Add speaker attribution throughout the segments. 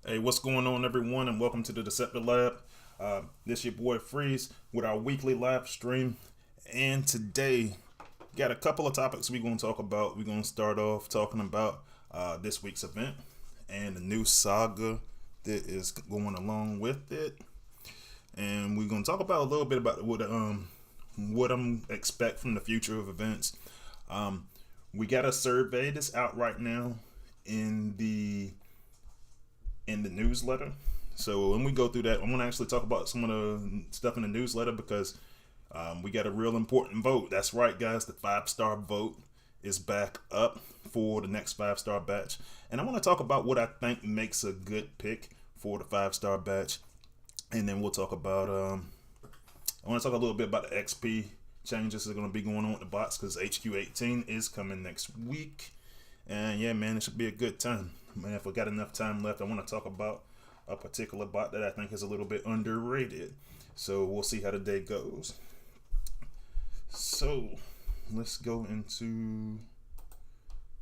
Speaker 1: Hey, what's going on, everyone, and welcome to the Deceptor Lab. This your boy Freeze with our weekly live stream, and today got a couple of topics we're going to talk about. We're going to start off talking about this week's event and the new saga that is going along with it, and we're going to talk about a little bit about what I'm expect from the future of events. We got a survey that's out right now in the newsletter. So when we go through that, I'm going to actually talk about some of the stuff in the newsletter because we got a real important vote. That's right, guys. The 5-star vote is back up for the next 5-star batch. And I want to talk about what I think makes a good pick for the 5-star batch. And then we'll talk about, I want to talk a little bit about the XP changes that are going to be going on with the bots because HQ18 is coming next week. And yeah, man, it should be a good time. Man, if we got enough time left, I want to talk about a particular bot that I think is a little bit underrated. So we'll see how the day goes. So let's go into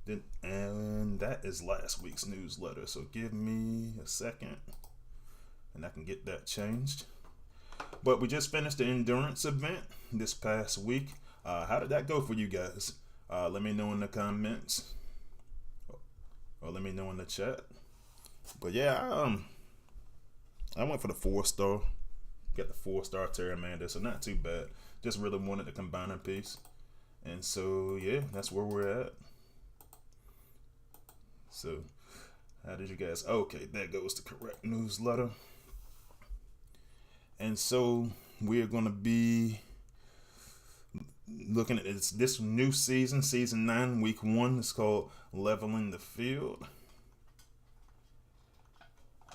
Speaker 1: the, and that is last week's newsletter. So give me a second and I can get that changed. But we just finished the endurance event this past week. How did that go for you guys? Let me know in the comments. Or let me know in the chat. But yeah, I went for the 4-star. Got the 4-star Terramander, so not too bad. Just really wanted the combiner piece. And so yeah, that's where we're at. So how did you guys? Okay, there goes the correct newsletter. And so we're gonna be looking at this new season, season 9, week 1. It's called Leveling the Field.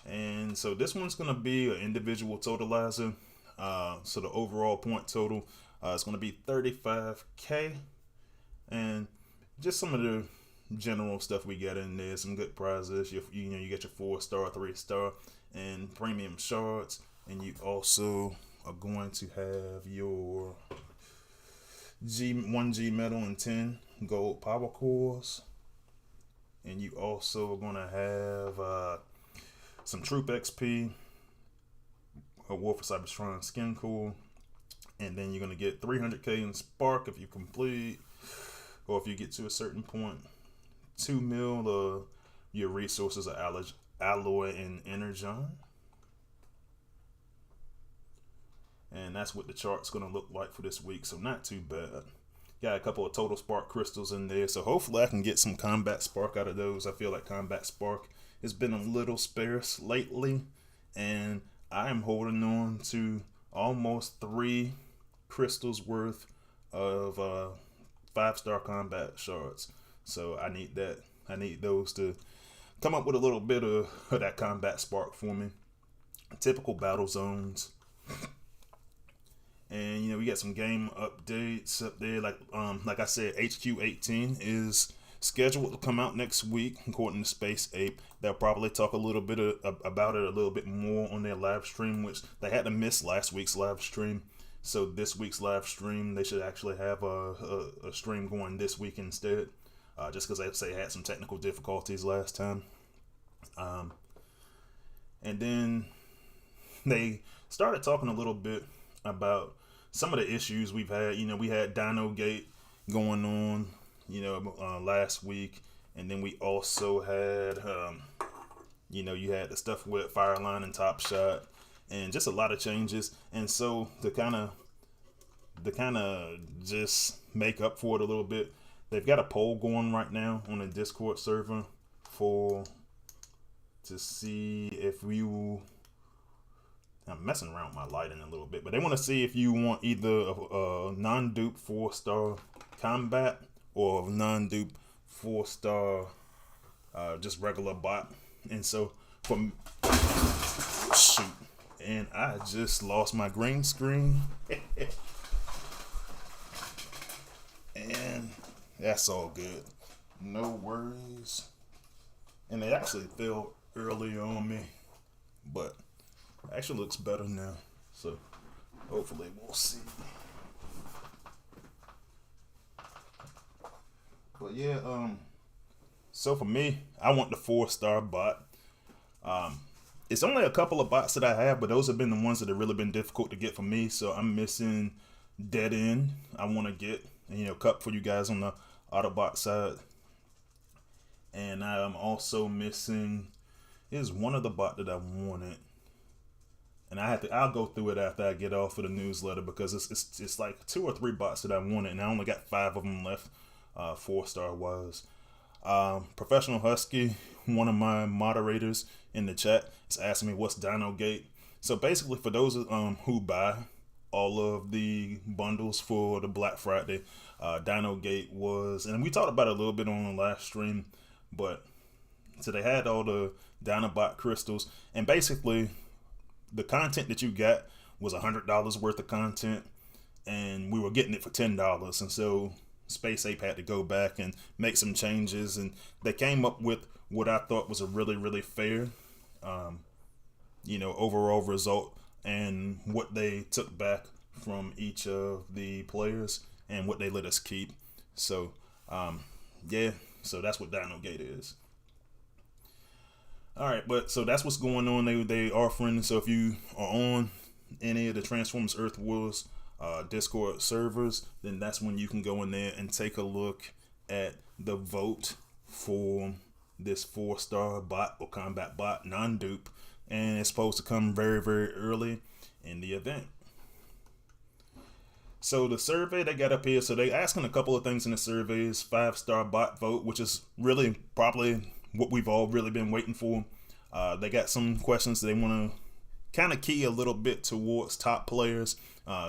Speaker 1: And so this one's going to be an individual totalizer. So the overall point total is going to be 35k. And just some of the general stuff we get in there. Some good prizes. You get your 4-star, 3-star, and premium shards. And you also are going to have your 1G metal and 10 gold power cores, and you also are going to have some troop XP, a War for Cybertron skin core, and then you're going to get 300k in spark if you complete or if you get to a certain point, 2 mil of your resources are alloy and energon. And that's what the chart's going to look like for this week, so not too bad. Got a couple of total spark crystals in there, so hopefully I can get some combat spark out of those. I feel like combat spark has been a little sparse lately, and I am holding on to almost 3 crystals worth of 5-star combat shards. So I need that. I need those to come up with a little bit of that combat spark for me. Typical battle zones. And we got some game updates up there. Like I said, HQ18 is scheduled to come out next week, according to Space Ape. They'll probably talk a little bit about it a little bit more on their live stream, which they had to miss last week's live stream. So this week's live stream, they should actually have a stream going this week instead, just because they had some technical difficulties last time. And then they started talking a little bit about some of the issues we've had. We had Dino Gate going on, last week, and then we also had, you had the stuff with Fireline and Top Shot, and just a lot of changes. And so to kind of just make up for it a little bit, they've got a poll going right now on the Discord server to see if I'm messing around with my lighting a little bit, but they want to see if you want either a non-dupe 4-star combat or non-dupe 4-star just regular bot. And so shoot, and I just lost my green screen. And that's all good, no worries. And it actually fell early on me, but actually looks better now, so hopefully we'll see. But yeah, so for me, I want the 4-star bot. It's only a couple of bots that I have, but those have been the ones that have really been difficult to get for me. So I'm missing Dead End. I want to get, Cup for you guys on the Autobot side, and I'm also missing. Here's one of the bot that I wanted. And I'll go through it after I get off of the newsletter, because it's like 2 or 3 bots that I wanted, and I only got 5 of them left, 4-star wise. Professional Husky, one of my moderators in the chat, is asking me what's Dino Gate. So basically, for those who buy all of the bundles for the Black Friday, Dino Gate was, and we talked about it a little bit on the last stream, but so they had all the Dinobot crystals, and basically the content that you got was $100 worth of content, and we were getting it for $10. And so Space Ape had to go back and make some changes, and they came up with what I thought was a really, really fair, overall result, and what they took back from each of the players and what they let us keep. So, so that's what Dino Gate is. All right, but so that's what's going on. They offering. So if you are on any of the Transformers Earth Wars Discord servers, then that's when you can go in there and take a look at the vote for this 4-star bot or combat bot non-dupe, and it's supposed to come very, very early in the event. So the survey they got up here, so they asking a couple of things in the survey. Is 5-star bot vote, which is really probably what we've all really been waiting for. They got some questions they want to kind of key a little bit towards top players.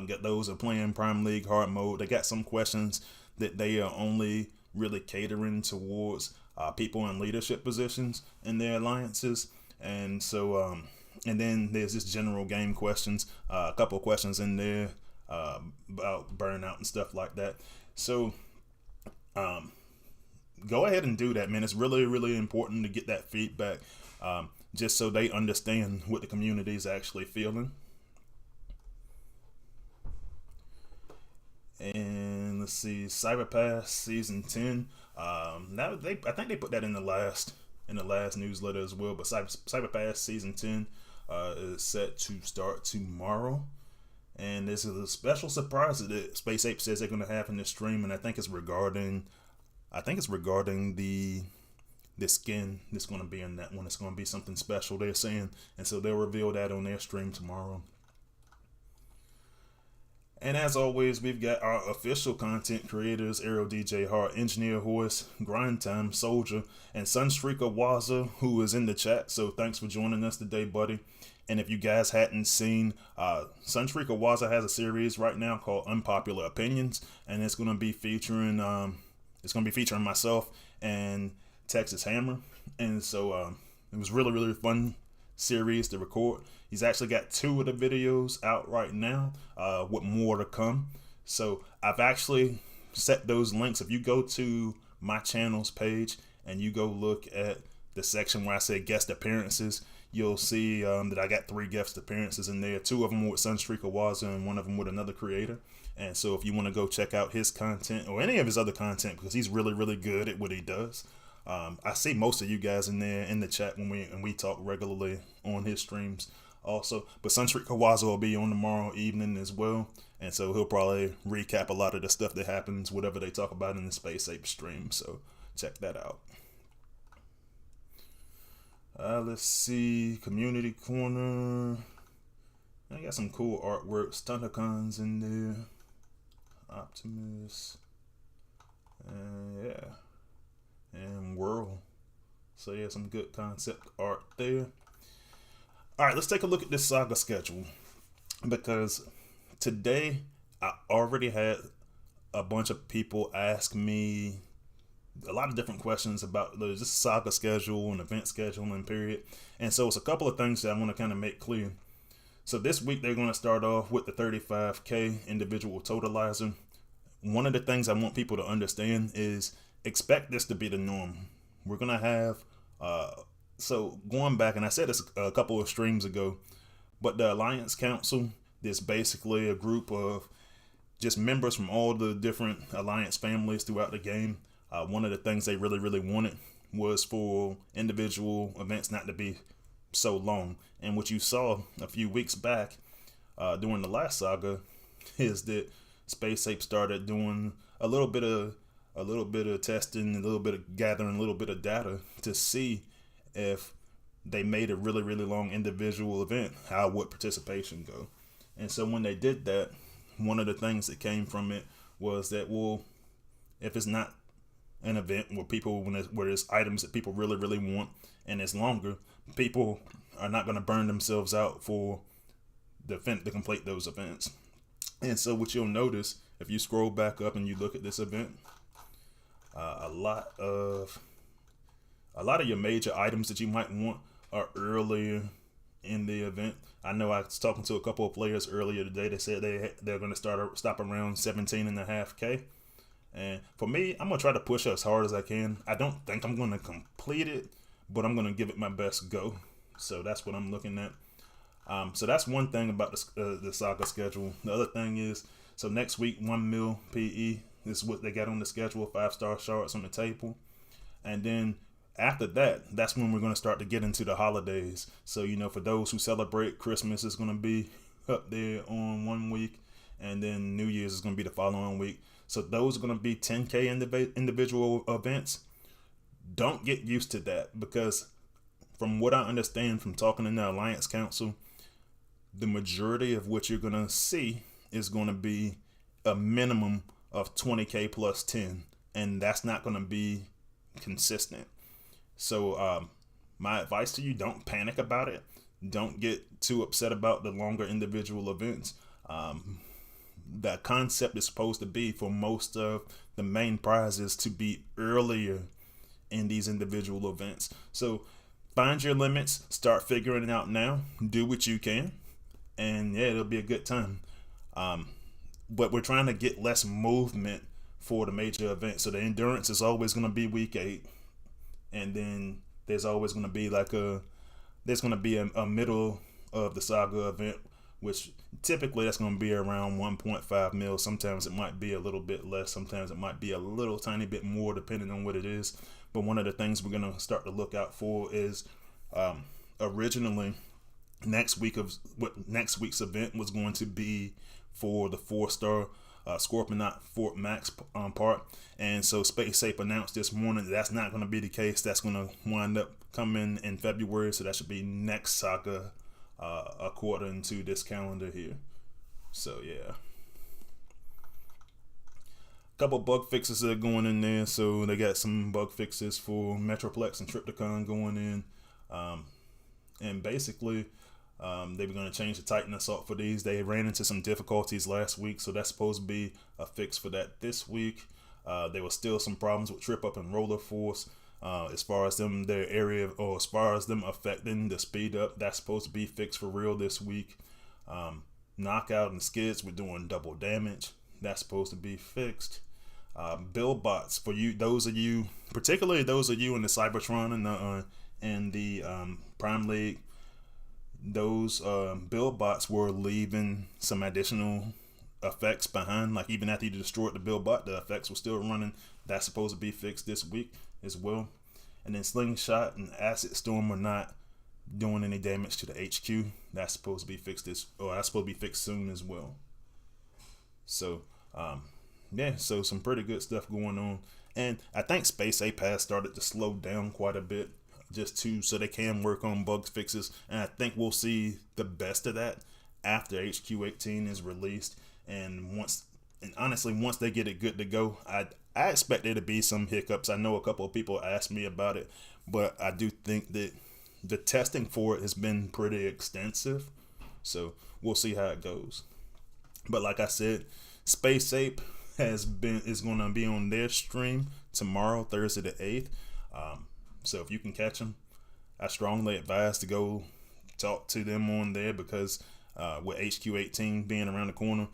Speaker 1: Get those are playing Prime League hard mode. They got some questions that they are only really catering towards people in leadership positions in their alliances. And so, and then there's just general game questions, a couple of questions in there about burnout and stuff like that. So, go ahead and do that, man. It's really, really important to get that feedback, just so they understand what the community is actually feeling. And let's see, Cyberpass Season 10. I think they put that in the last newsletter as well. But Cyberpass Season 10 is set to start tomorrow, And this is a special surprise that Space Ape says they're going to have in this stream, and I think it's regarding the skin that's going to be in that one. It's going to be something special, they're saying, and so they'll reveal that on their stream tomorrow. And as always, we've got our official content creators, Aero DJ Hart, Engineer Horse, Grind Time Soldier, and Sunstreaker Waza, who is in the chat. So thanks for joining us today, buddy. And if you guys hadn't seen, Sunstreaker Waza has a series right now called Unpopular Opinions, and it's going to be featuring myself and Texas Hammer. And so it was really fun series to record. He's actually got 2 of the videos out right now, with more to come. So I've actually set those links. If you go to my channel's page and you go look at the section where I say guest appearances, you'll see that I got 3 guest appearances in there. 2 of them with Sunstreaker Waza and 1 of them with another creator. And so if you want to go check out his content or any of his other content, because he's really good at what he does. I see most of you guys in there in the chat when we talk regularly on his streams also. But Sunstreaker Waza will be on tomorrow evening as well. And so he'll probably recap a lot of the stuff that happens, whatever they talk about in the Space Ape stream. So check that out. Let's see. Community Corner. I got some cool artwork. Stunticons in there. Optimus. And yeah. And Whirl. So yeah, some good concept art there. Alright, let's take a look at this saga schedule. Because today I already had a bunch of people ask me a lot of different questions about this saga schedule and event scheduling period. And so it's a couple of things that I want to kind of make clear. So this week they're going to start off with the 35K individual totalizer. One of the things I want people to understand is expect this to be the norm. We're going to have, so going back, and I said this a couple of streams ago, but the Alliance Council is basically a group of just members from all the different Alliance families throughout the game. One of the things they really wanted was for individual events not to be so long. And what you saw a few weeks back during the last saga is that Space Ape started doing a little bit of testing, a little bit of gathering, a little bit of data to see if they made a really long individual event, how would participation go. And so when they did that, one of the things that came from it was that, well, if it's not an event where there's items that people really want and it's longer, people are not going to burn themselves out for the event to complete those events. And so what you'll notice if you scroll back up and you look at this event, a lot of your major items that you might want are earlier in the event. I know I was talking to a couple of players earlier today. They said they're going to stop around 17.5K. And for me, I'm going to try to push as hard as I can. I don't think I'm going to complete it, but I'm going to give it my best go. So that's what I'm looking at. So that's one thing about the saga schedule. The other thing is, so next week, 1 mil PE is what they got on the schedule, 5-star shards on the table. And then after that, that's when we're going to start to get into the holidays. So, you know, for those who celebrate, Christmas is going to be up there on 1 week. And then New Year's is going to be the following week. So those are going to be 10K individual events. Don't get used to that, because from what I understand from talking in the Alliance Council, the majority of what you're going to see is going to be a minimum of 20K plus 10. And that's not going to be consistent. So my advice to you, don't panic about it. Don't get too upset about the longer individual events. The concept is supposed to be for most of the main prizes to be earlier in these individual events. So find your limits, start figuring it out now, do what you can, and yeah, it'll be a good time. But we're trying to get less movement for the major events. So the endurance is always going to be week 8, and then there's always going to be a middle of the saga event, which typically that's going to be around 1.5 mil. Sometimes it might be a little bit less. Sometimes it might be a little tiny bit more, depending on what it is. But one of the things we're going to start to look out for is originally next week's event was going to be for the 4-star Scorpionaut Fort Max part. And so Space Ape announced this morning that that's not going to be the case. That's going to wind up coming in February. So that should be next saga according to this calendar here. So yeah. Couple bug fixes that are going in there. So they got some bug fixes for Metroplex and Trypticon going in. And basically, they were going to change the Titan Assault for these. They ran into some difficulties last week, so that's supposed to be a fix for that this week. There was still some problems with Trip Up and Roller Force. As far as them, their area, or as far as them affecting the speed up, that's supposed to be fixed for real this week. Knockout and Skids were doing double damage. That's supposed to be fixed. Build bots for you, those of you, particularly those of you in the Cybertron and the Prime League. Those build bots were leaving some additional effects behind. Like even after you destroyed the build bot, the effects were still running. That's supposed to be fixed this week as well. And then Slingshot and Acid Storm are not doing any damage to the HQ. That's supposed to be fixed that's supposed to be fixed soon as well. So yeah, so some pretty good stuff going on. And I think Space Ape has started to slow down quite a bit, so they can work on bug fixes. And I think we'll see the best of that after HQ18 is released. And honestly, once they get it good to go, I expect there to be some hiccups. I know a couple of people asked me about it, but I do think that the testing for it has been pretty extensive. So we'll see how it goes. But like I said, Space Ape is going to be on their stream tomorrow, Thursday the 8th. So if you can catch them, I strongly advise to go talk to them on there, because with HQ18 being around the corner,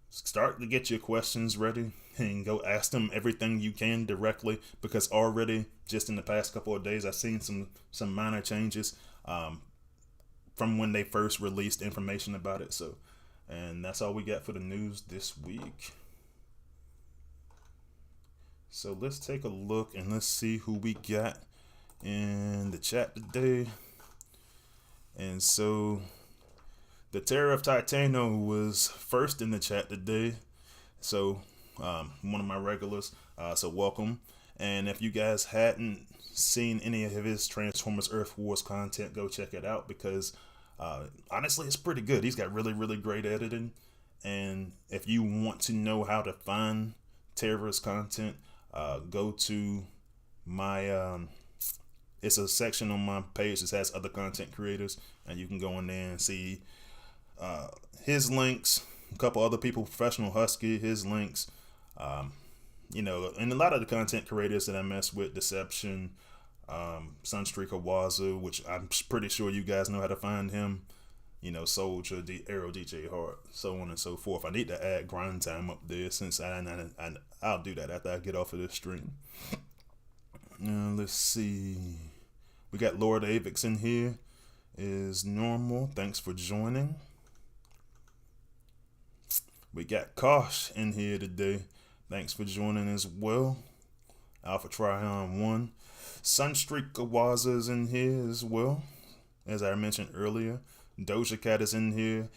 Speaker 1: start to get your questions ready and go ask them everything you can directly, because already just in the past couple of days I've seen some minor changes from when they first released information about it. So, and that's all we got for the news this week. So let's take a look and let's see who we got in the chat today. And so the Terror of Titano was first in the chat today. So one of my regulars, so welcome. And if you guys hadn't seen any of his Transformers Earth Wars content, go check it out, because honestly it's pretty good. He's got really, really great editing. And if you want to know how to find Terror's content, go to my it's a section on my page that has other content creators, and you can go in there and see his links, a couple other people, Professional Husky, his links, and a lot of the content creators that I mess with, Deception, Sunstreaker Wazoo, which I'm pretty sure you guys know how to find him, Soldier, Arrow DJ Hart, so on and so forth. I need to add Grind Time up there, since I'll do that after I get off of this stream. Let's see. We got Lord Avix in here. Is normal. Thanks for joining. We got Kosh in here today. Thanks for joining as well. Alpha Trion 1. Sunstreaker Waza's in here as well, as I mentioned earlier. Doja Cat is in here.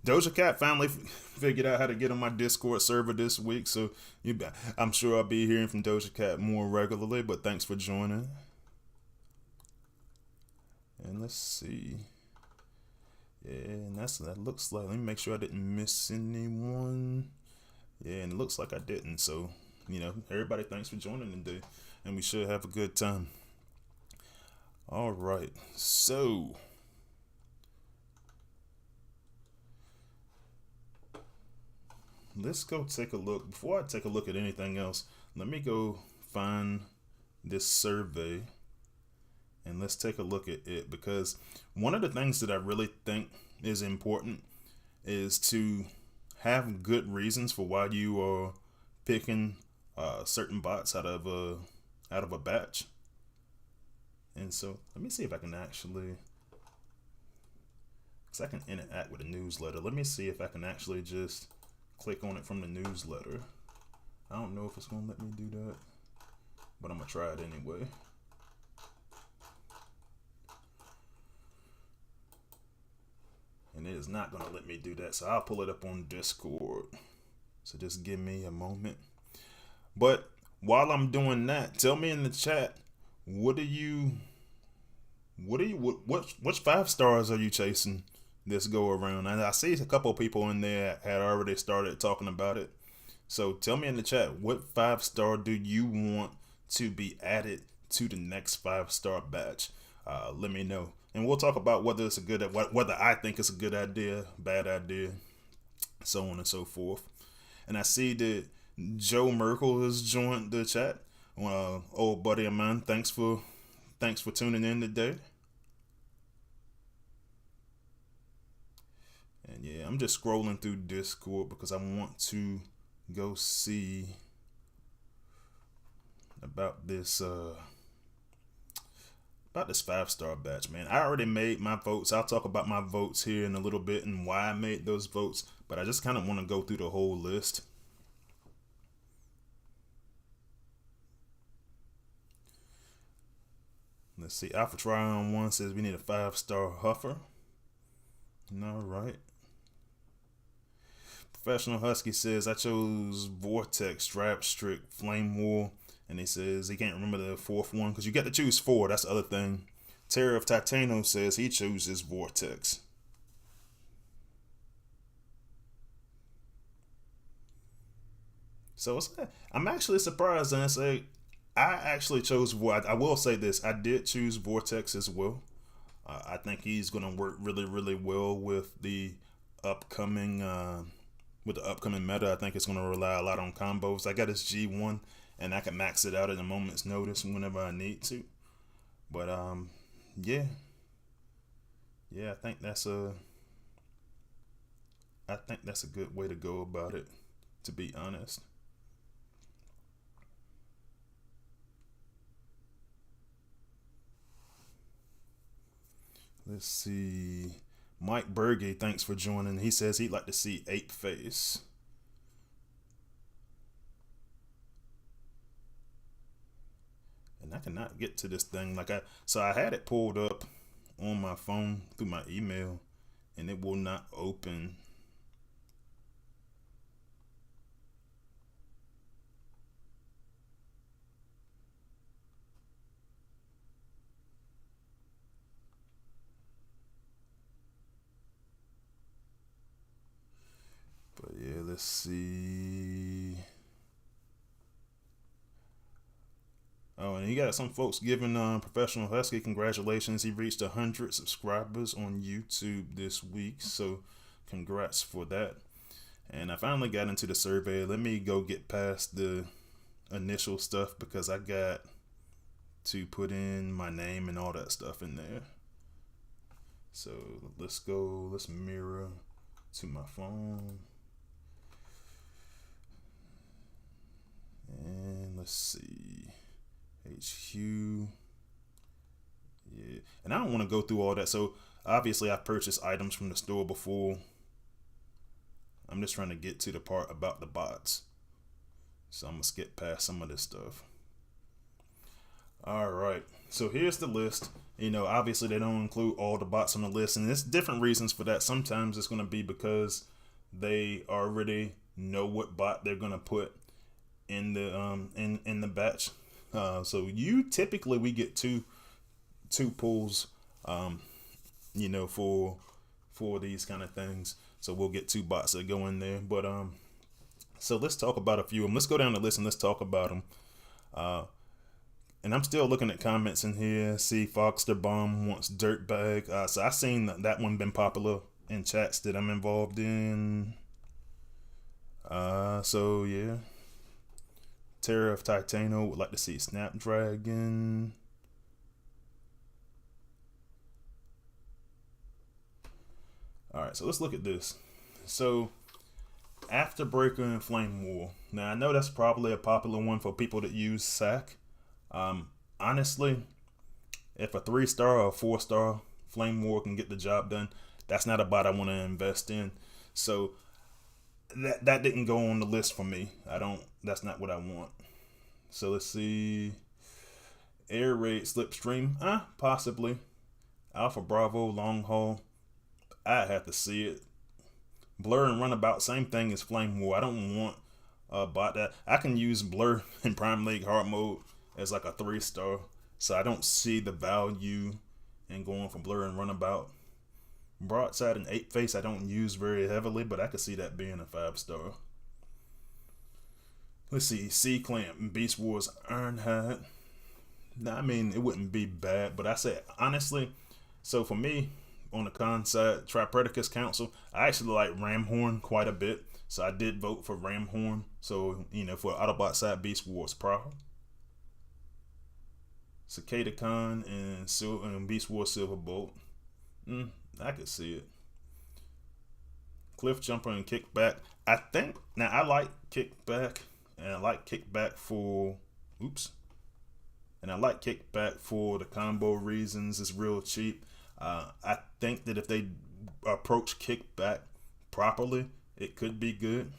Speaker 1: Doja Cat finally figured out how to get on my Discord server this week, so I'm sure I'll be hearing from Doja Cat more regularly, but thanks for joining. And let's see. Yeah, and that looks like, let me make sure I didn't miss anyone. Yeah, and it looks like I didn't, so everybody, thanks for joining today, and we should have a good time. All right, so let's go take a look. Before I take a look at anything else, let me go find this survey and let's take a look at it, because one of the things that I really think is important is to have good reasons for why you are picking certain bots out of a batch. And so let me see if I can actually, because I can interact with the newsletter. Let me see if I can actually just click on it from the newsletter. I don't know if it's gonna let me do that, but I'm gonna try it anyway. is not going to let me do that. So I'll pull it up on Discord. So just give me a moment. But while I'm doing that, tell me in the chat, which 5 stars are you chasing this go around? And I see a couple of people in there had already started talking about it. So tell me in the chat, what 5 star do you want to be added to the next 5 star batch? Let me know, and we'll talk about whether it's whether I think it's a good idea, bad idea, so on and so forth. And I see that Joe Merkel has joined the chat. Old buddy of mine, thanks for tuning in today. And yeah, I'm just scrolling through Discord because I want to go see about this 5 star batch, man. I already made my votes. I'll talk about my votes here in a little bit and why I made those votes, but I just kind of want to go through the whole list. Let's see. Alpha Trion 1 says we need a 5 star Huffer. All right. Professional Husky says I chose Vortex, Strap Strict, Flame War. And he says he can't remember the 4th one because you got to choose 4. That's the other thing. Terror of Titano says he chooses Vortex. So I'm actually surprised, and I actually chose I will say this: I did choose Vortex as well. I think he's going to work really, really well with the upcoming meta. I think it's going to rely a lot on combos. I got his G1. And I can max it out at a moment's notice whenever I need to. But yeah, I think that's a good way to go about it, to be honest. Let's see. Mike Berge, thanks for joining. He says he'd like to see Ape Face. And I cannot get to this thing so I had it pulled up on my phone through my email, and it will not open. But yeah, let's see. Oh, and you got some folks giving Professional Husky congratulations. He reached 100 subscribers on YouTube this week, so congrats for that. And I finally got into the survey. Let me go get past the initial stuff because I got to put in my name and all that stuff in there. So let's mirror to my phone. And let's see. HQ. Yeah. And I don't want to go through all that. So obviously I purchased items from the store before. I'm just trying to get to the part about the bots. So I'm going to skip past some of this stuff. All right. So here's the list. Obviously they don't include all the bots on the list, and there's different reasons for that. Sometimes it's going to be because they already know what bot they're going to put in the in the batch. So typically we get two pulls, for these kind of things. So we'll get 2 bots that go in there. But so let's talk about a few of them. Let's go down the list and let's talk about them. And I'm still looking at comments in here. See, Foxter Bomb wants Dirtbag. So I've seen that one been popular in chats that I'm involved in. So yeah. Terror of Titano would like to see Snapdragon. Alright, so let's look at this. So, Afterbreaker and Flame War. Now, I know that's probably a popular one for people that use SAC. Honestly, if a 3-star or a 4-star Flame War can get the job done, that's not a bot I want to invest in. So, that didn't go on the list for me. That's not what I want. So let's see. Air Raid Slipstream, possibly. Alpha Bravo Long Haul. I have to see it. Blur and Runabout, same thing as Flame War. I don't want bot that. I can use Blur in Prime League hard mode as like a 3-star, so I don't see the value in going for Blur and Runabout. Broadside and 8-Face I don't use very heavily, but I could see that being a 5-star. Let's see, C-Clamp, Beast Wars, Ironhide. Nah, I mean, it wouldn't be bad, but I say, honestly, so for me, on the con side, Tripredicus Council, I actually like Ramhorn quite a bit, so I did vote for Ramhorn. So, you know, for Autobot side, Beast Wars Prowl. Cicada Con and Beast Wars Silverbolt. I could see it. Cliff Jumper and Kickback. I think, now I like Kickback, and I like Kickback for, and I like Kickback for the combo reasons. It's real cheap. I think that if they approach Kickback properly, it could be good.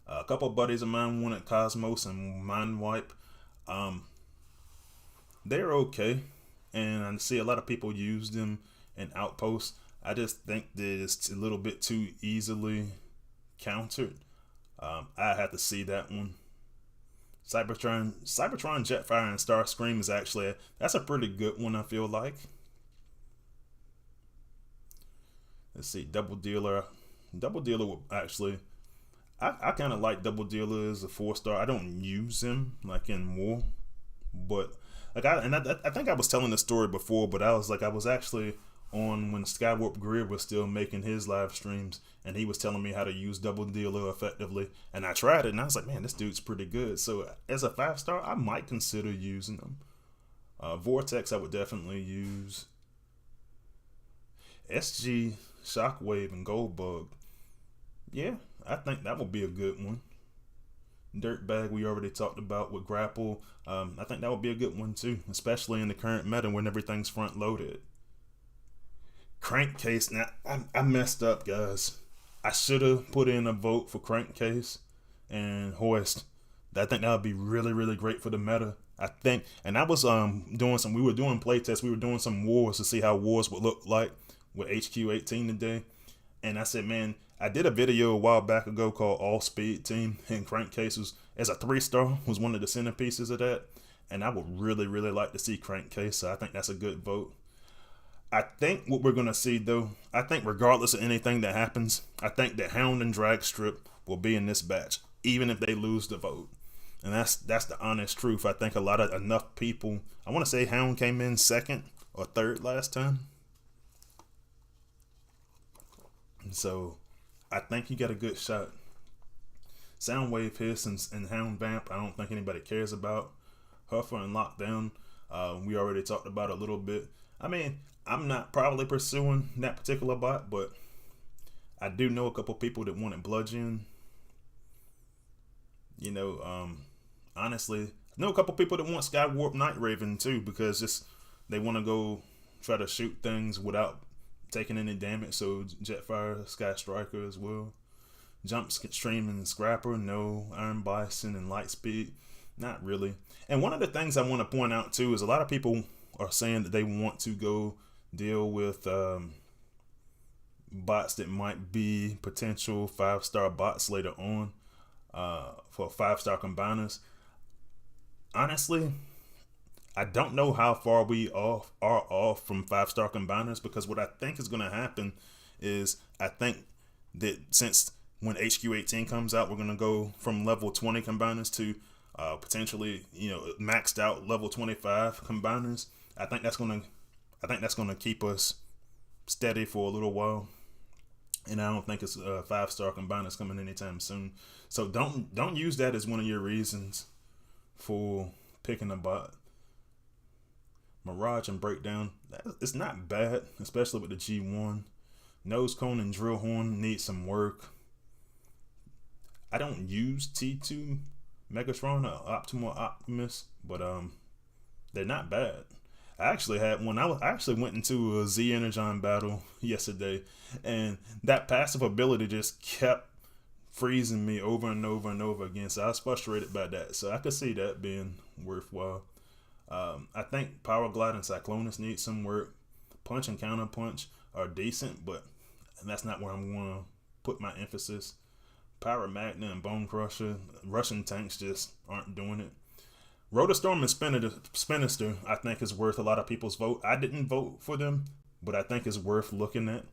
Speaker 1: A couple of buddies of mine wanted Cosmos and Mind Wipe. They're okay, and I see a lot of people use them in Outposts. I just think that it's a little bit too easily countered. I have to see that one. Cybertron, Jetfire, and Starscream is actually, that's a pretty good one, I feel like. Let's see, Double Dealer. Double Dealer will actually, I kind of like Double Dealer as a 4-star. I don't use him like in War, but like I think I was telling the story before, but I was actually on when Skywarp Grid was still making his live streams, and he was telling me how to use Double Dealer effectively, and I tried it, and I was like, man, this dude's pretty good. So as a 5-star, I might consider using him. Vortex, I would definitely use. SG, Shockwave, and Goldbug. Yeah, I think that would be a good one. Dirtbag, we already talked about with Grapple. I think that would be a good one too, especially in the current meta when everything's front loaded. Crankcase, now I messed up, guys. I should have put in a vote for Crankcase and Hoist. I think that would be really, really great for the meta. I think, and I was we were doing playtests, we were doing some wars to see how wars would look like with HQ18 today. And I said, man, I did a video a while back ago called All Speed Team, and Crankcase was, as a 3-star, was one of the centerpieces of that. And I would really, really like to see Crankcase, so I think that's a good vote. I think what we're going to see, though, I think regardless of anything that happens, I think that Hound and Dragstrip will be in this batch, even if they lose the vote. And that's the honest truth. I think enough people, I want to say Hound came in 2nd or 3rd last time. And so I think he got a good shot. Soundwave Hiss and Hound Vamp, I don't think anybody cares about. Huffer and Lockdown, we already talked about a little bit. I mean, I'm not probably pursuing that particular bot, but I do know a couple people that wanted Bludgeon. You know, honestly, I know a couple people that want Skywarp Night Raven too, because just they want to go try to shoot things without taking any damage. So Jetfire, Sky Striker as well. Jump Stream and Scrapper, no. Iron Bison and Lightspeed, not really. And one of the things I want to point out too is a lot of people are saying that they want to go deal with bots that might be potential 5-star bots later on for 5-star combiners. Honestly, I don't know how far we are off from 5-star combiners, because what I think is going to happen is I think that since when HQ18 comes out, we're going to go from level 20 combiners to potentially, you know, maxed out level 25 combiners. I think that's going to keep us steady for a little while, and I don't think it's 5-star combiners coming anytime soon. So don't use that as one of your reasons for picking a bot. Mirage and Breakdown, it's not bad, especially with the G1. Nose Cone and Drill Horn need some work. I don't use T2 Megatron or Optimal Optimus, but they're not bad. I actually had one. I actually went into a Z Energon battle yesterday, and that passive ability just kept freezing me over and over and over again. So I was frustrated by that. So I could see that being worthwhile. I think Power Glide and Cyclonus need some work. Punch and Counter Punch are decent, but and that's not where I'm going to put my emphasis. Power Magna and Bone Crusher, Russian tanks just aren't doing it. Rotorstorm and Spinister, I think, is worth a lot of people's vote. I didn't vote for them, but I think it's worth looking at,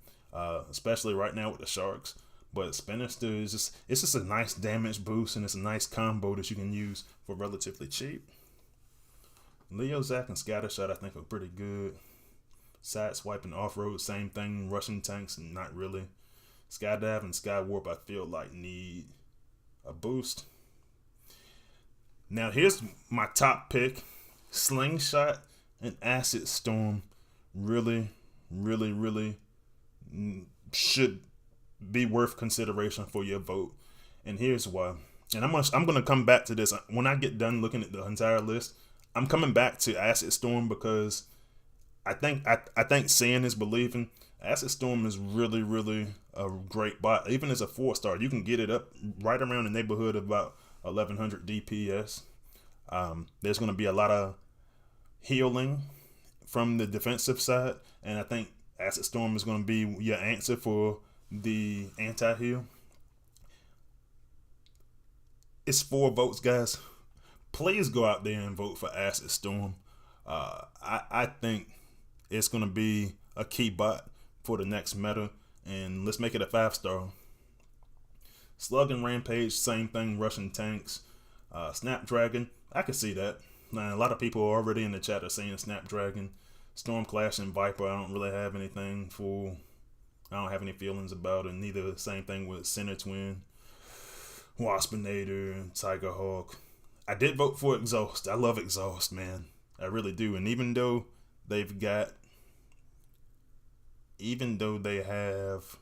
Speaker 1: especially right now with the Sharks. But Spinister is just a nice damage boost, and it's a nice combo that you can use for relatively cheap. Leo, Zack, and Scattershot I think are pretty good. Sideswipe and Off-Road, same thing. Russian tanks, not really. Skydive and Skywarp I feel like need a boost. Now here's my top pick. Slingshot and Acid Storm really should be worth consideration for your vote. And here's why. And I'm gonna come back to this. When I get done looking at the entire list, I'm coming back to Acid Storm because I think seeing is believing. Acid Storm is really a great bot. Even as a 4-star, you can get it up right around the neighborhood of about 1100 DPS. There's going to be a lot of healing from the defensive side, and I think Acid Storm is going to be your answer for the anti-heal. It's 4 votes, guys. Please go out there and vote for Acid Storm. I think it's going to be a key bot for the next meta, and let's make it a 5-star. Slug and Rampage, same thing. Russian tanks. Snapdragon, I can see that. Now, a lot of people already in the chat are saying Snapdragon. Stormclash and Viper, I don't really have anything for. I don't have any feelings about it. Neither. Same thing with Center Twin, Waspinator, and Tiger Hawk. I did vote for Exhaust. I love Exhaust, man. I really do. And even though they have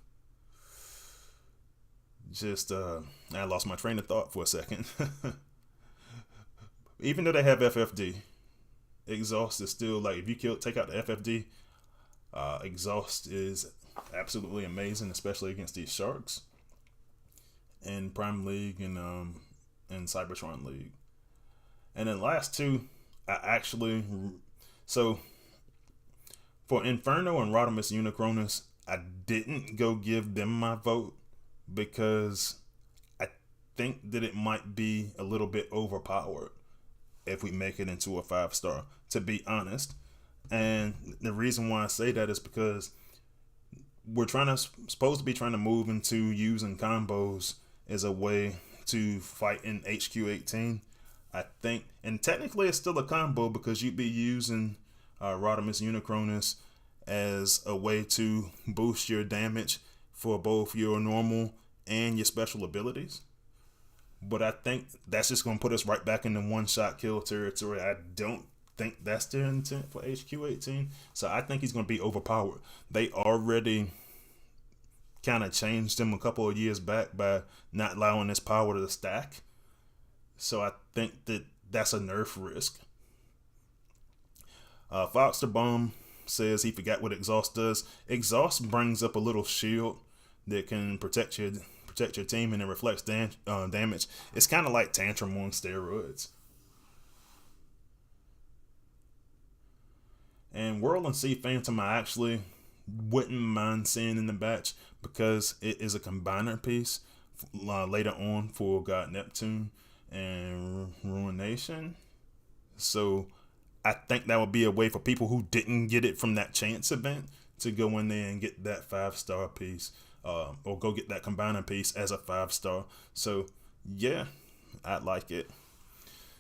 Speaker 1: just I lost my train of thought for a second. Even though they have FFD, Exhaust is still like, if you take out the FFD, Exhaust is absolutely amazing, especially against these Sharks in Prime League and Cybertron League. And then last two, so for Inferno and Rodimus Unicronus, I didn't go give them my vote because I think that it might be a little bit overpowered if we make it into a 5-star, to be honest. And the reason why I say that is because we're supposed to be trying to move into using combos as a way to fight in HQ18. I think, and technically it's still a combo because you'd be using Rodimus Unicronus as a way to boost your damage for both your normal and your special abilities. But I think that's just going to put us right back into one-shot kill territory. I don't think that's their intent for HQ18. So I think he's going to be overpowered. They already kind of changed him a couple of years back by not allowing his power to stack. So I think that that's a nerf risk. Foxter Bomb says he forgot what Exhaust does. Exhaust brings up a little shield that can protect your team, and it reflects damage. It's kind of like Tantrum on steroids. And Whirl and Sea Phantom, I actually wouldn't mind seeing in the batch because it is a combiner piece later on for God Neptune and Ruination. So I think that would be a way for people who didn't get it from that chance event to go in there and get that 5-star piece, or go get that combiner piece as a 5-star. So yeah, I like it.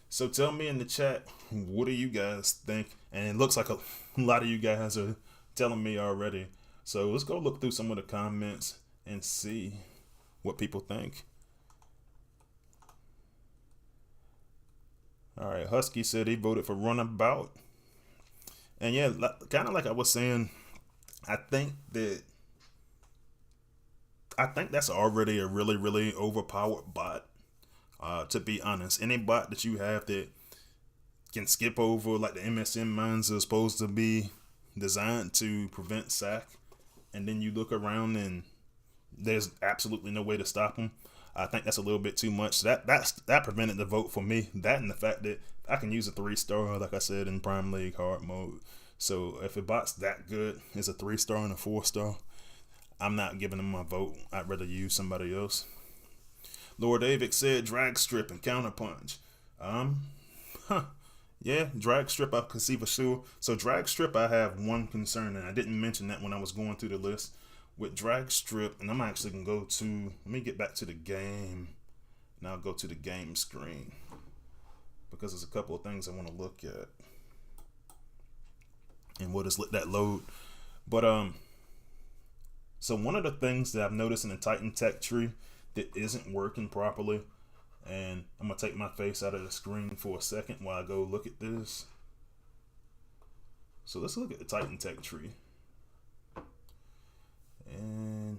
Speaker 1: So tell me in the chat, what do you guys think? And it looks like a lot of you guys are telling me already. So let's go look through some of the comments and see what people think. All right, Husky said he voted for Runabout. And yeah, kind of like I was saying, I think that's already a really overpowered bot. To be honest, any bot that you have that can skip over, like the MSM mines are supposed to be designed to prevent sack, and then you look around and there's absolutely no way to stop them. I think that's a little bit too much. That prevented the vote for me. That and the fact that I can use a 3-star, like I said, in Prime League hard mode. So if a bot's that good, it's a 3-star and a 4-star. I'm not giving him my vote. I'd rather use somebody else. Lord David said drag strip and counterpunch. Huh. Yeah, drag strip I can see for sure. So drag strip I have one concern, and I didn't mention that when I was going through the list. With drag strip, and I'm actually gonna go to, let me get back to the game. Now I'll go to the game screen. Because there's a couple of things I want to look at. And we'll just let that load. But so one of the things that I've noticed in the Titan Tech tree that isn't working properly, and I'm gonna take my face out of the screen for a second while I go look at this. So let's look at the Titan Tech tree. And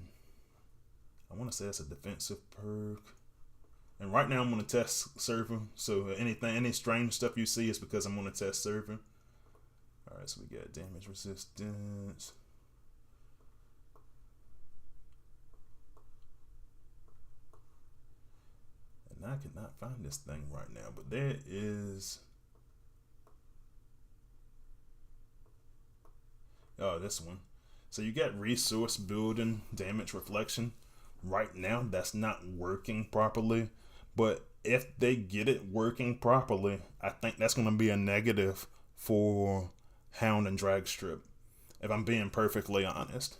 Speaker 1: I want to say it's a defensive perk. And right now I'm on a test server. So any strange stuff you see is because I'm on a test server. Alright, so we got damage resistance. And I cannot find this thing right now, but there is. Oh, this one. So you got resource building, damage reflection. Right now, that's not working properly. But if they get it working properly, I think that's going to be a negative for Hound and Drag Strip, if I'm being perfectly honest.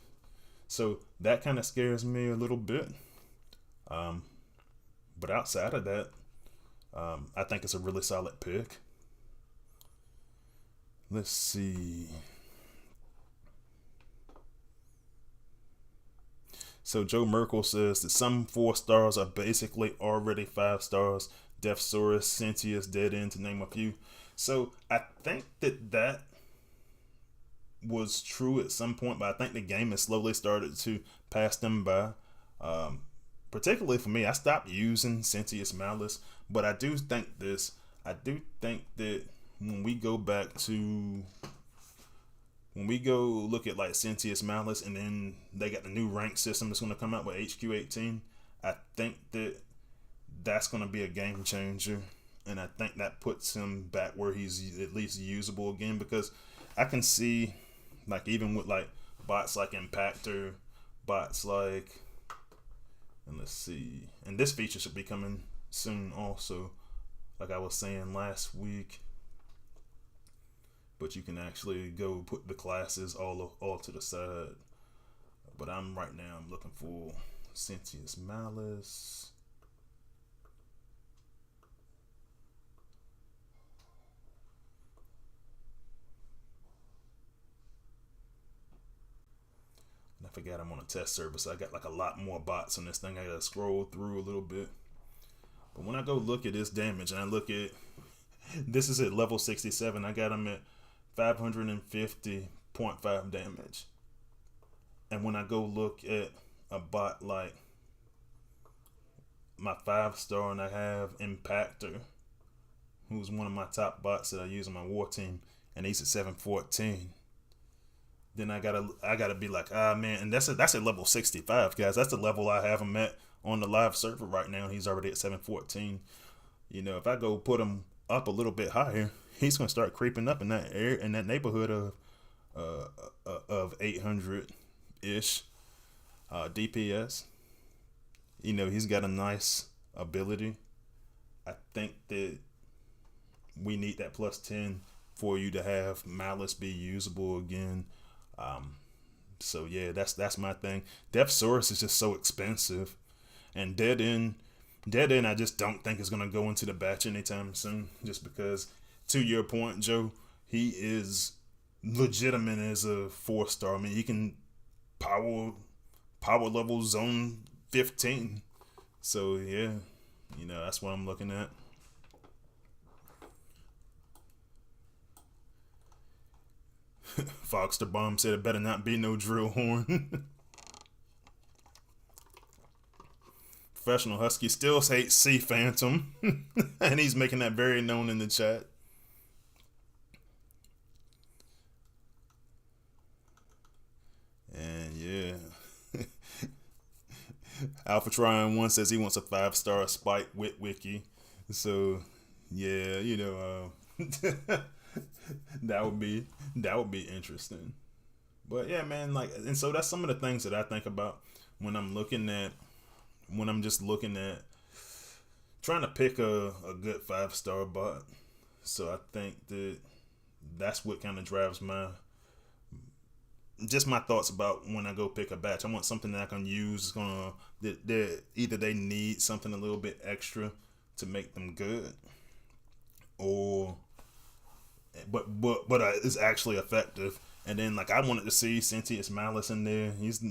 Speaker 1: So that kind of scares me a little bit. But outside of that, I think it's a really solid pick. Let's see. So Joe Merkel says that some 4 stars are basically already 5 stars. Deathsaurus, Sentius, Dead End, to name a few. So I think that was true at some point, but I think the game has slowly started to pass them by. Particularly for me, I stopped using Sentius Malice, but I do think this. I do think that when we go back to, when we go look at like Sentius Malice, and then they got the new rank system that's going to come out with HQ18, I think that that's going to be a game changer, and I think that puts him back where he's at least usable again, because I can see, like, even with like bots like Impactor, bots like, and let's see, and this feature should be coming soon also, like I was saying last week. But you can actually go put the classes all to the side. But I'm looking for Sentius Malice. And I forgot I'm on a test server, so I got like a lot more bots on this thing. I gotta scroll through a little bit. But when I go look at this damage, and I look at, this is at level 67, I got him at 550.5 damage. And when I go look at a bot like my 5-star, and I have Impactor, who's one of my top bots that I use on my war team, and he's at 714. Then I gotta be like, man, and that's at level 65, guys. That's the level I have him at on the live server right now. He's already at 714. You know, if I go put him up a little bit higher, he's gonna start creeping up in that area, in that neighborhood of 800 ish DPS. You know, he's got a nice ability. I think that we need that plus 10 for you to have Malice be usable again. So yeah, that's my thing. Deathsaurus is just so expensive, and Dead End I just don't think is gonna go into the batch anytime soon, just because, to your point, Joe, he is legitimate as a 4-star. I mean, he can power level zone 15. So yeah, you know, that's what I'm looking at. Foxter Bomb said it better not be no drill horn. Professional Husky still hates Sea Phantom. And he's making that very known in the chat. And yeah. Alpha Tryon 1 says he wants a 5-star Spike with Wiki. So yeah, you know, that would be interesting. But yeah, man, like, and so that's some of the things that I think about when I'm looking at, when I'm just looking at trying to pick a good 5-star bot. So I think that that's what kind of drives my, just my thoughts about when I go pick a batch. I want something that I can use. It's gonna, that either they need something a little bit extra to make them good, or but it's actually effective. And then like I wanted to see Sentience Malice in there. He's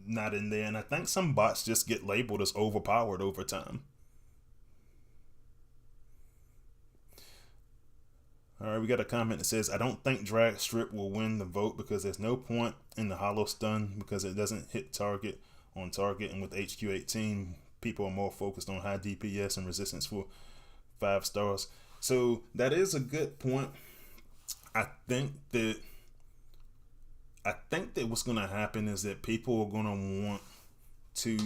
Speaker 1: not in there, and I think some bots just get labeled as overpowered over time. All right, we got a comment that says, I don't think Drag Strip will win the vote because there's no point in the hollow stun because it doesn't hit target on target. And with HQ18, people are more focused on high DPS and resistance for 5 stars. So that is a good point. I think that what's going to happen is that people are going to want to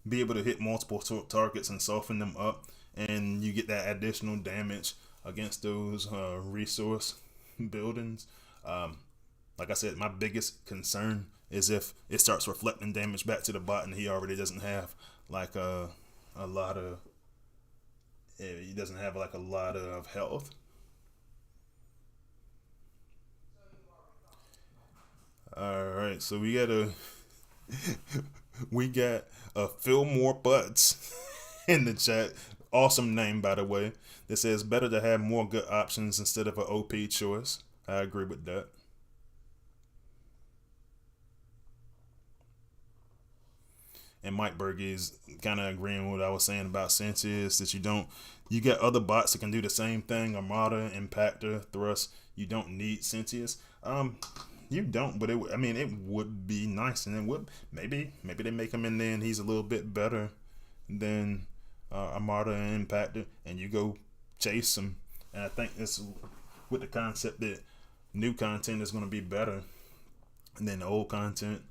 Speaker 1: be able to hit multiple targets and soften them up, and you get that additional damage against those resource buildings. Like I said, my biggest concern is if it starts reflecting damage back to the bot and he already doesn't have like a lot of, he doesn't have like a lot of health. All right, so we got a Fillmore Butts in the chat. Awesome name, by the way. That says better to have more good options instead of an OP choice. I agree with that. And Mike Bergey's kind of agreeing with what I was saying about Sentience, that you get other bots that can do the same thing. Armada, Impactor, Thrust. You don't need Sentience. You don't, but it would be nice, and it would maybe they make him in there and he's a little bit better than Armada and Impactor, and you go chase him. And I think it's with the concept that new content is going to be better than the old content.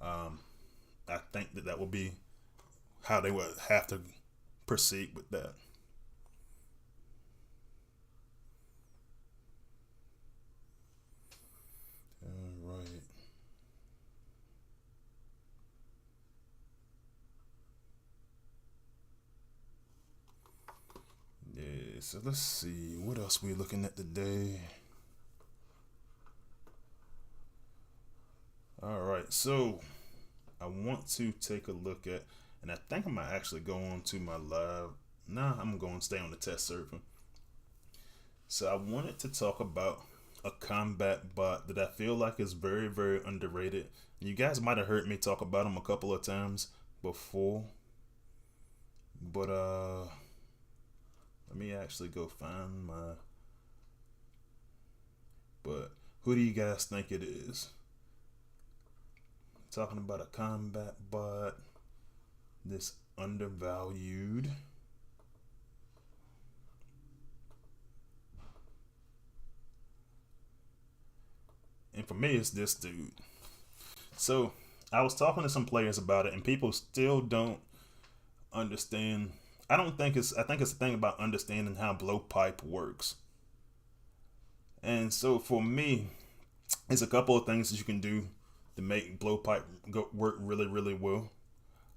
Speaker 1: I think that will be how they would have to proceed with that. All right. Yeah, so let's see what else we're looking at today. All right, so I want to take a look at, and I think I might actually go on to my live. Nah, I'm going to stay on the test server. So I wanted to talk about a combat bot that I feel like is very, very underrated. You guys might have heard me talk about him a couple of times before, but let me actually go find my. But who do you guys think it is? Talking about a combat bot that's undervalued. And for me, it's this dude. So I was talking to some players about it, and people still don't understand. I think it's a thing about understanding how blowpipe works. And so for me, it's a couple of things that you can do to make blowpipe work really, really well.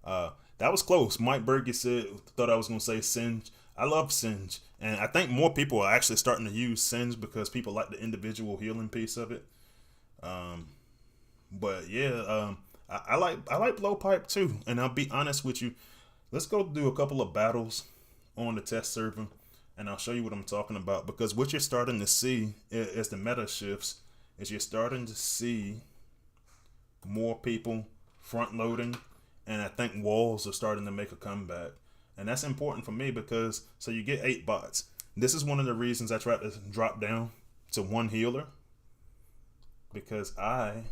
Speaker 1: That was close. Mike Berge thought I was going to say Singe. I love Singe, and I think more people are actually starting to use Singe because people like the individual healing piece of it. But yeah, I like blowpipe too. And I'll be honest with you. Let's go do a couple of battles on the test server, and I'll show you what I'm talking about. Because what you're starting to see as the meta shifts is you're starting to see more people front loading, and I think walls are starting to make a comeback. And that's important for me because so you get 8 bots. This is one of the reasons I tried to drop down to 1 healer, because I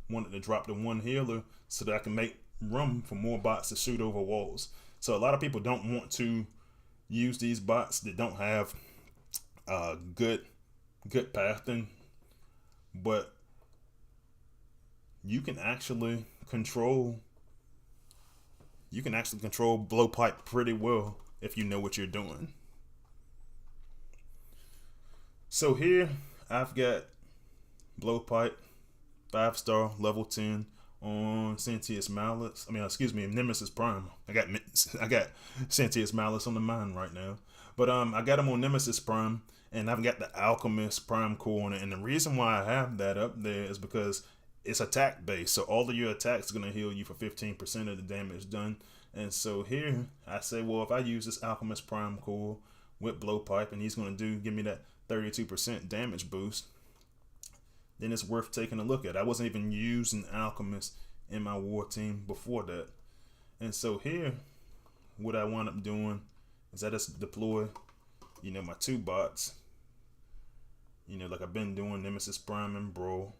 Speaker 1: wanted to drop to 1 healer so that I can make room for more bots to shoot over walls. So a lot of people don't want to use these bots that don't have good pathing, but you can actually control blowpipe pretty well if you know what you're doing. So here I've got blowpipe 5-star level 10 on Sentius Malice. Nemesis Prime. I got Sentius Malice on the mind right now. But I got him on Nemesis Prime, and I've got the Alchemist Prime Core on it. And the reason why I have that up there is because it's attack based. So all of your attacks are going to heal you for 15% of the damage done. And so here I say, well, if I use this Alchemist Prime Core with Blowpipe, and he's going to give me that 32% damage boost, then it's worth taking a look at. I wasn't even using Alchemist in my war team before that. And so here, what I wound up doing is I just deploy, my 2 bots, like I've been doing, Nemesis Prime and Brawl.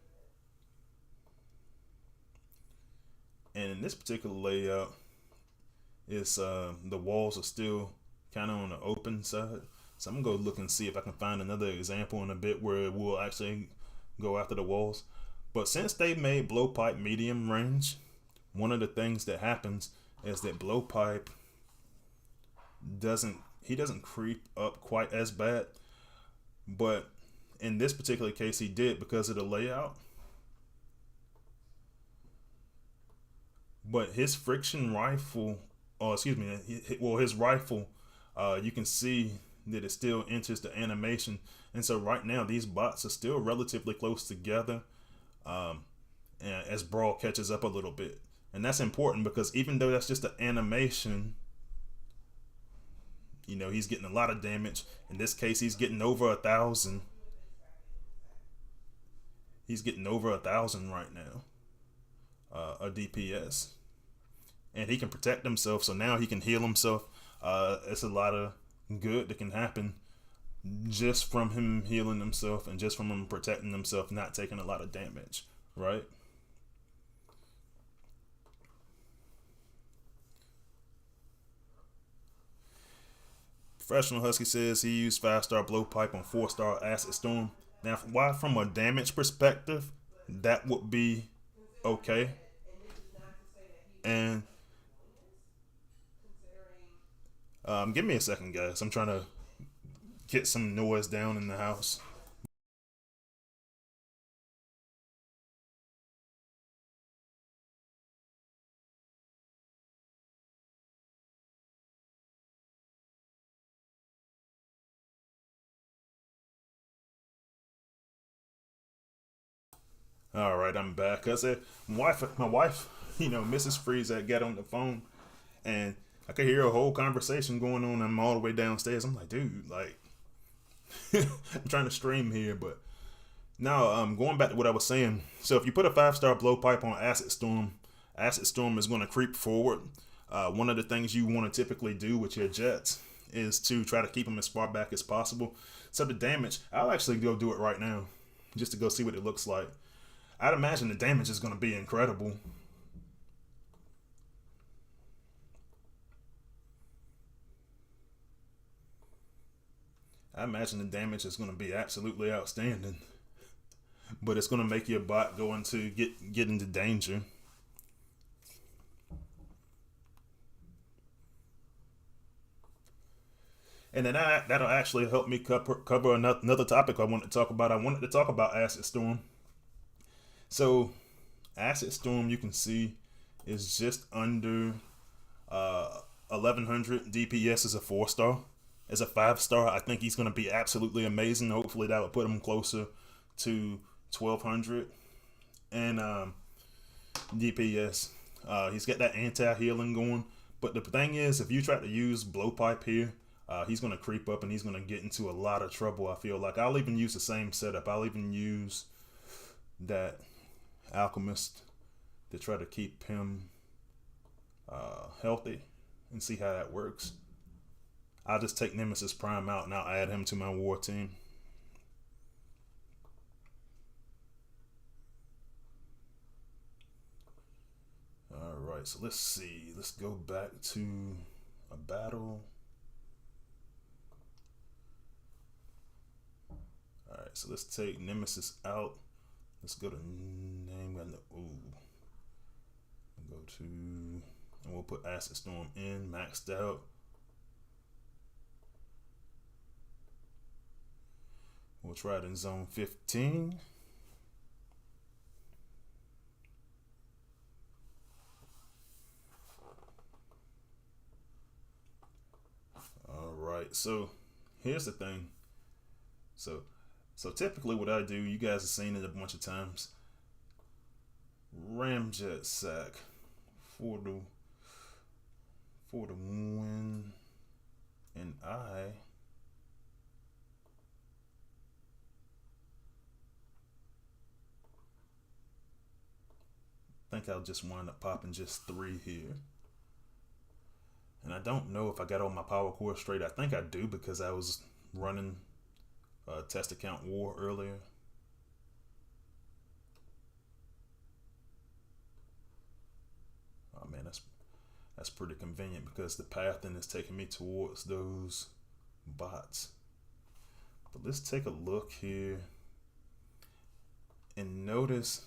Speaker 1: And in this particular layout, it's the walls are still kind of on the open side. So I'm gonna go look and see if I can find another example in a bit where we'll actually go after the walls. But since they made Blowpipe medium range, one of the things that happens is that Blowpipe doesn't creep up quite as bad. But in this particular case, he did because of the layout. But his friction rifle, his rifle, you can see that it still enters the animation. And so right now, these bots are still relatively close together, and as Brawl catches up a little bit. And that's important because even though that's just an animation, he's getting a lot of damage. In this case, he's getting over 1,000. He's getting over 1,000 right now, a DPS. And he can protect himself, so now he can heal himself. It's a lot of good that can happen just from him healing himself and just from him protecting himself, not taking a lot of damage, right? Professional Husky says he used 5-star Blowpipe on 4-star Acid Storm. Now, why from a damage perspective, that would be okay. And give me a second, guys. I'm trying to get some noise down in the house. All right, I'm back. I said my wife, Mrs. Freeze, that got on the phone, and I could hear a whole conversation going on. I'm all the way downstairs. I'm like, dude, like, I'm trying to stream here, but now going back to what I was saying. So if you put a 5-star Blowpipe on Acid Storm is going to creep forward. One of the things you want to typically do with your jets is to try to keep them as far back as possible. So the damage, I'll actually go do it right now, just to go see what it looks like. I'd imagine the damage is going to be incredible. I imagine the damage is going to be absolutely outstanding. But it's going to make your bot go into get into danger. And then that'll actually help me cover another topic I wanted to talk about. I wanted to talk about Acid Storm. So, Acid Storm, you can see, is just under 1,100 DPS as a 4-star. As a 5-star, I think he's going to be absolutely amazing. Hopefully, that will put him closer to 1,200 and DPS. He's got that anti-healing going. But the thing is, if you try to use Blowpipe here, he's going to creep up and he's going to get into a lot of trouble, I feel like. I'll even use the same setup. I'll even use that Alchemist to try to keep him healthy and see how that works. I'll just take Nemesis Prime out and I'll add him to my war team. Alright, so let's see. Let's go back to a battle. Alright, so let's take Nemesis out. Let's go to name. Go to, and we'll put Acid Storm in, maxed out. We'll try it in zone 15. so here's the thing. So typically what I do, you guys have seen it a bunch of times. Ramjet sack for the win, and I think I'll just wind up popping just 3 here. And I don't know if I got all my power core straight. I think I do because I was running test account war earlier. Oh man, that's pretty convenient because the path then is taking me towards those bots. But let's take a look here and notice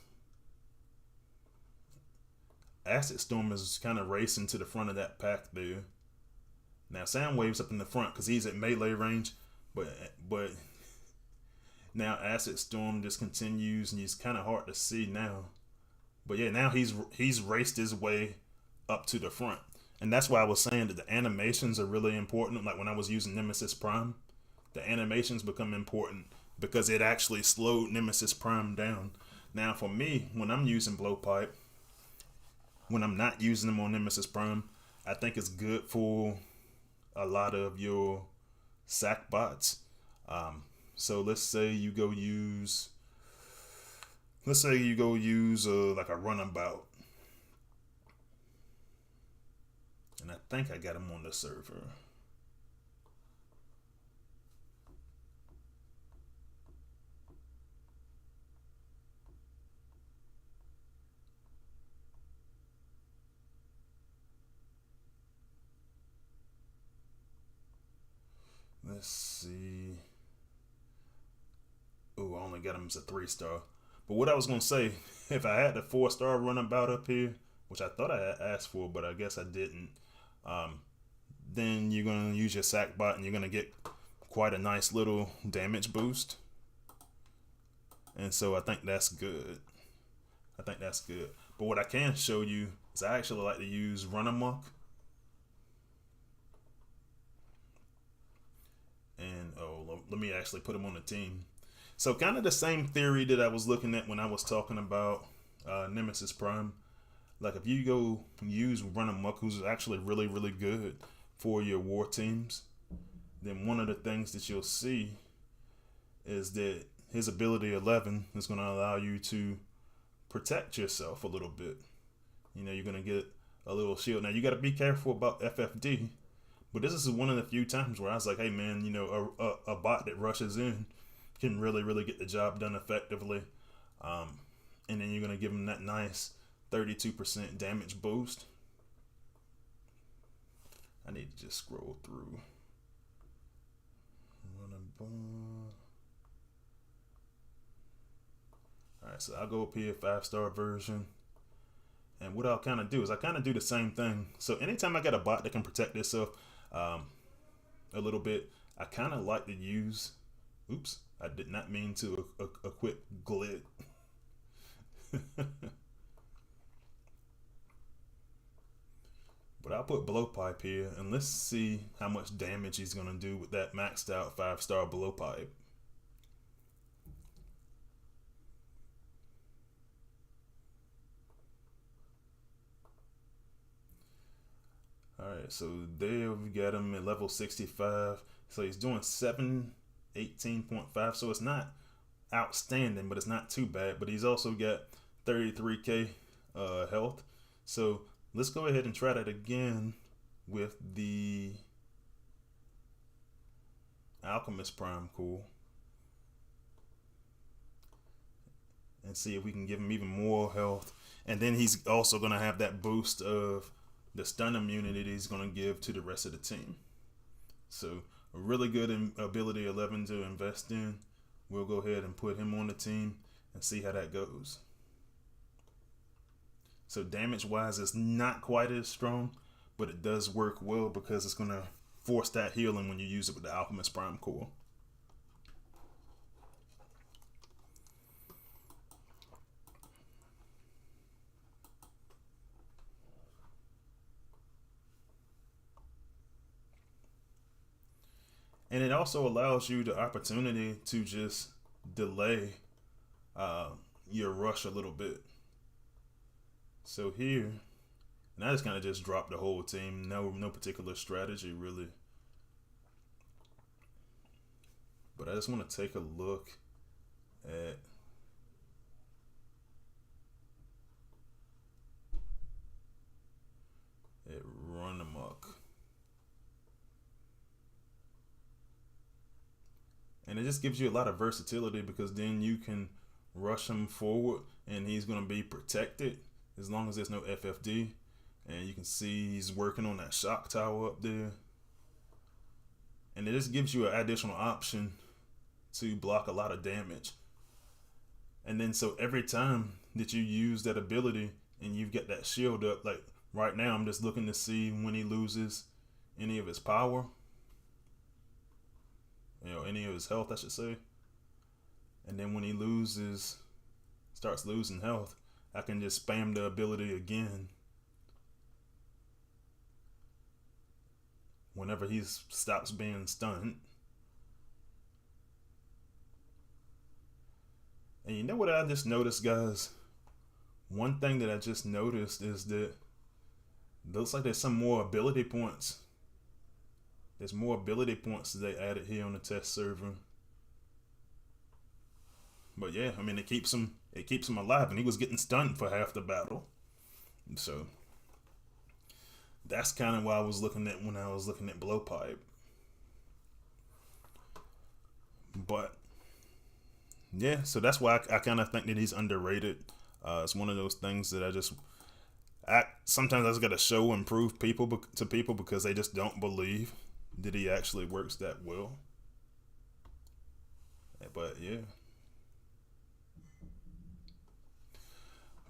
Speaker 1: Acid Storm is kind of racing to the front of that pack there. Now Soundwave's up in the front because he's at melee range, but now Acid Storm just continues and he's kind of hard to see now. But yeah, now he's raced his way up to the front, and that's why I was saying that the animations are really important. Like when I was using Nemesis Prime, the animations become important because it actually slowed Nemesis Prime down. Now for me, when I'm using Blowpipe, when I'm not using them on Nemesis Prime, I think it's good for a lot of your sack bots. So let's say you go use like a runabout, and I think I got him on the server. Let's see. Oh, I only got him as a 3-star. But what I was going to say, if I had the 4-star runabout up here, which I thought I had asked for, but I guess I didn't, then you're going to use your sack bot and you're going to get quite a nice little damage boost. And so I think that's good. But what I can show you is I actually like to use Run Amok. And let me actually put him on the team. So kind of the same theory that I was looking at when I was talking about Nemesis Prime. Like if you go use Run Amok, who's actually really, really good for your war teams, then one of the things that you'll see is that his ability 11 is going to allow you to protect yourself a little bit. You know, you're going to get a little shield. Now you got to be careful about FFD, but this is one of the few times where I was like, hey man, you know, a bot that rushes in can really, really get the job done effectively. And then you're going to give him that nice 32% damage boost. I need to just scroll through. Alright, so I'll go up here, 5-star version. And what I'll kind of do is I kind of do the same thing. So anytime I got a bot that can protect itself a little bit, I kind of like to use... Oops, I did not mean to equip Glit. But I'll put Blowpipe here, and let's see how much damage he's going to do with that maxed out 5-star Blowpipe. Alright, so there we got him at level 65. So he's doing 718.5, so it's not outstanding, but it's not too bad. But he's also got 33k health. So let's go ahead and try that again with the Alchemist Prime Cool. And see if we can give him even more health. And then he's also going to have that boost of the stun immunity that he's going to give to the rest of the team. So a really good ability 11 to invest in. We'll go ahead and put him on the team and see how that goes. So damage wise, it's not quite as strong, but it does work well because it's going to force that healing when you use it with the Alchemist Prime Core. And it also allows you the opportunity to just delay your rush a little bit. So here, and I just kind of just dropped the whole team. No particular strategy really. But I just want to take a look at run amok. And it just gives you a lot of versatility, because then you can rush him forward and he's going to be protected as long as there's no FFD. And you can see he's working on that shock tower up there. And it just gives you an additional option to block a lot of damage. And then so every time that you use that ability and you've got that shield up, like right now I'm just looking to see when he loses any of his power, any of his health I should say. And then when he starts losing health, I can just spam the ability again whenever he stops being stunned. And you know what I just noticed, guys? One thing that I just noticed is that it looks like there's some more ability points. There's more ability points that they added here on the test server. But yeah, I mean, it keeps him alive, and he was getting stunned for half the battle. So that's kind of what I was looking at when I was looking at Blowpipe. But yeah, so that's why I kind of think that he's underrated. It's one of those things that sometimes I just got to show and prove to people because they just don't believe that he actually works that well. But yeah.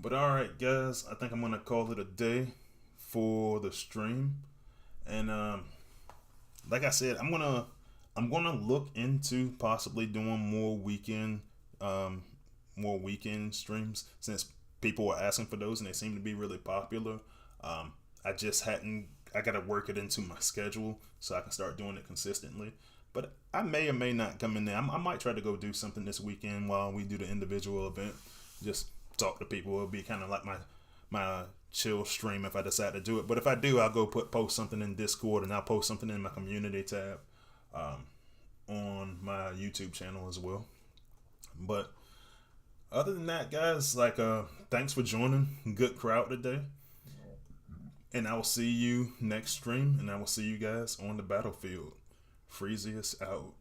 Speaker 1: But all right, guys, I think I'm gonna call it a day for the stream. And like I said, I'm gonna look into possibly doing more weekend streams, since people were asking for those and they seem to be really popular. I gotta work it into my schedule so I can start doing it consistently. But I may or may not come in there. I might try to go do something this weekend while we do the individual event. Just talk to people. It'll be kind of like my chill stream if I decide to do it. But if I do, I'll go post something in Discord, and I'll post something in my community tab on my YouTube channel as well. But other than that, guys, thanks for joining. Good crowd today. And I will see you next stream, and I will see you guys on the battlefield. Freezius out.